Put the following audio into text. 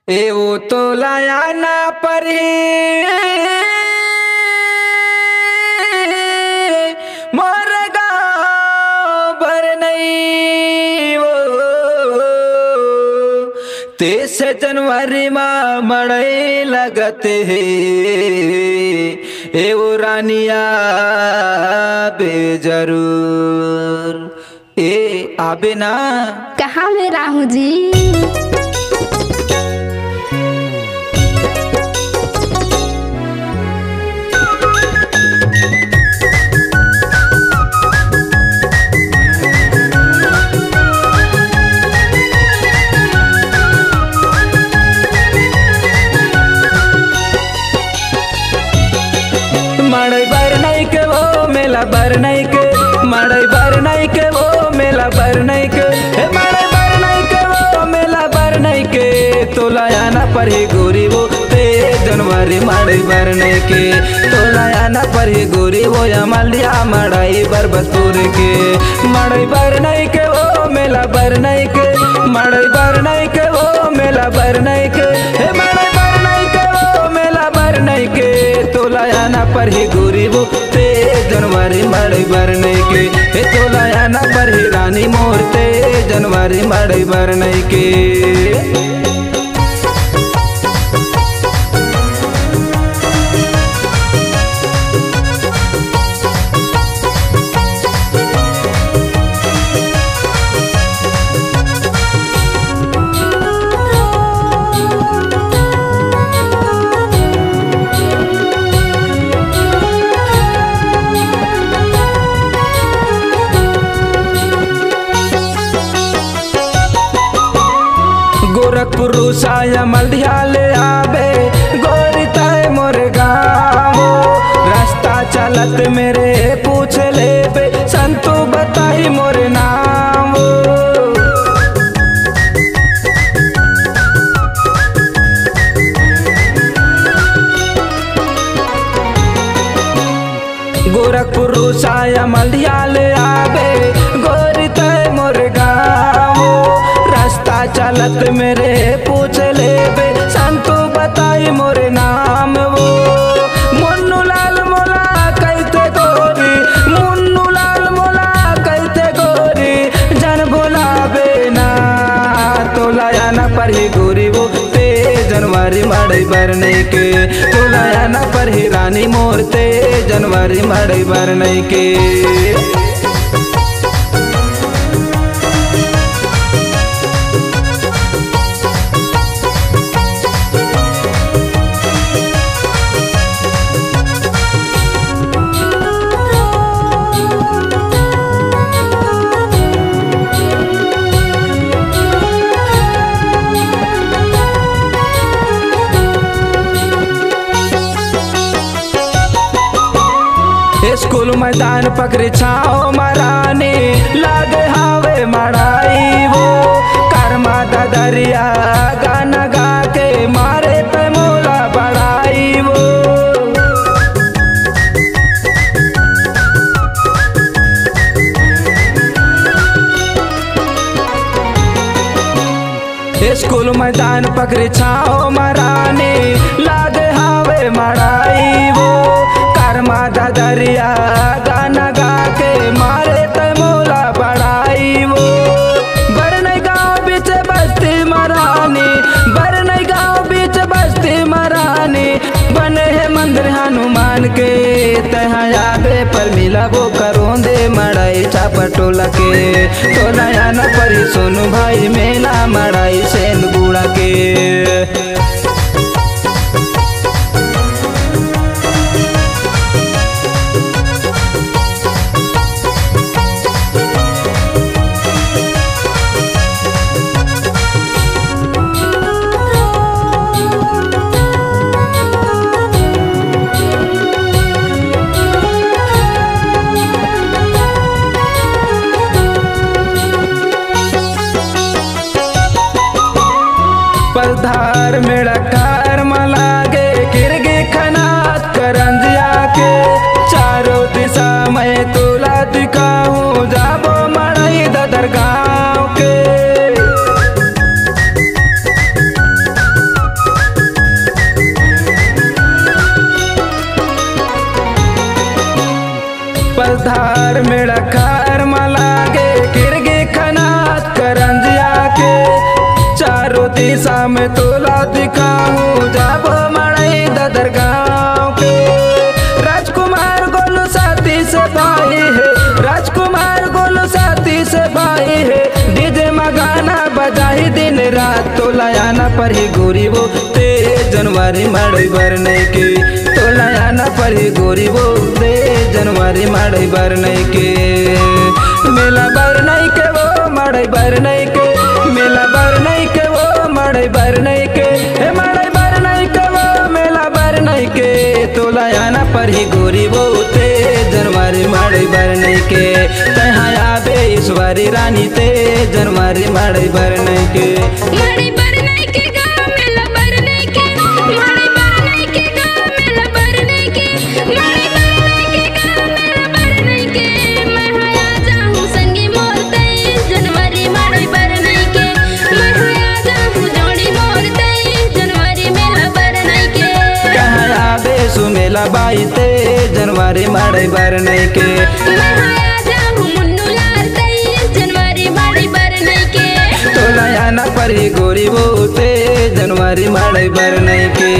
ए वो तो लाया ना पर मोर गाँव भर नहीं वो 23 जनवरी माँ मड़े लगते है ए वो रानिया बे जरूर ए आबे ना। कहाँ में राहू जी? मड़ई बर नहीं के वो मेला बर नहीं के मड़ई बर नहीं के वो मेला बर नहीं के मड़ई बर नहीं के वो मेला बर नहीं के तो लाया ना पर ही गोरी वो 23 जनवरी मड़ई बर नहीं के तो लाया ना पर ही गोरी वो अमलिया मड़ई बरबसपुर के मड़ई बर नहीं के वो मेला बर नहीं के मड़ई बर नहीं के वो मेला बर नहीं के मड़ई बर नहीं के वो मेला बर नहीं के तो लाया ना पर ही गोरी वो 23 जनवरी मड़ई बर नहीं के तो लाया ना पर ही रानी मोर 23 जनवरी मड़ई बर नहीं के। गोरखपुर रूसाया मल्दिया ले आबे गोरी ताए मोर गाँव रास्ता चलत मेरे पूछ ले बे संतु बताई मोर नाम। गोरखपुर रूसाया मल्दिया ले आबे गोरी ताए मोर गाँव रास्ता चलत मेरे पूछ ले बे संतु बताई मोरे नाम वो मुन्नू लाल मोला कहते गोरी मुन्नू लाल मोला कहते गोरी जन भोला बेना तो लाया ना पर ही गोरी वो 23 जनवरी मड़ई बर नहीं के तो लाया ना पर ही रानी मोर 23 जनवरी मड़ई बर नहीं के। स्कूल मैदान पकड़ी छाओ मरानी लागे हावे मड़ाई वो कर्मा दरिया गाना गा के मारे पे मोला बढ़ाई वो स्कूल मैदान पकड़ी छाओ मरानी लागे हावे मड़ाई वो कर्मा दरिया गाना गा के मारे ते मोला बढ़ाई वो बरनई गाँव बीच बस्ती मरानी बरनई गाँव बीच बस्ती मरानी बने है मंदिर हनुमान के तहाँ आबे पर मिला वो करोंदे मड़ई चापटोला के तो नया न परी सोनू भाई मेला मड़ई सेन गुड़ा के। पलधार मेरा कार मलागे गिरगे खनात करंजिया के चारों दिशा में तोला दिखाऊं जाबो मड़ई ददर गाँव के। दिशा में तोला दिखाऊं जब मड़ई ददर गाँव के। राजकुमार गोलू साथी से भाई है, राजकुमार गोलू साथी से भाई है। डीजे में गाना बजाही दिन रात तोलायाना पर ही गोरी वो 13 जनवरी मड़ई बरने के। तोलायाना पर ही गोरी वो 13 जनवरी मड़ई बरने के। मेला बरने के वो मड़ई बरने के, मेला बरने के वो मड़ई बरने के। मड़ई बरने के वो मेला बरने के। तोलायाना पर ही गोरी वो 13 जनवरी मड़ई बरने के। तहाँ आबे ईश्वरी रानी 13 जनवरी मड़ई बरने के। मड़ई बरने के गाँव मेला बरने के, मड़ई बरने के गाँव मेला बरने के, मड़ई बरने के गाँव मेला बरने के। मैं आ जाऊँ संगी मोर 23 जनवरी मड़ई बरने के। मैं आ जाऊँ जोड़ी मोर 23 जनवरी मेला बरने के। कहाँ आबे सुमेला बाई 23 जनवरी मड़ई बरने के। मैं आ जाऊँ मुन्नू लाल 23 जनवरी मड़ई बरने के। तोलायाना पर ही गोरी वो 23 जनवरी मड़ई बरने के।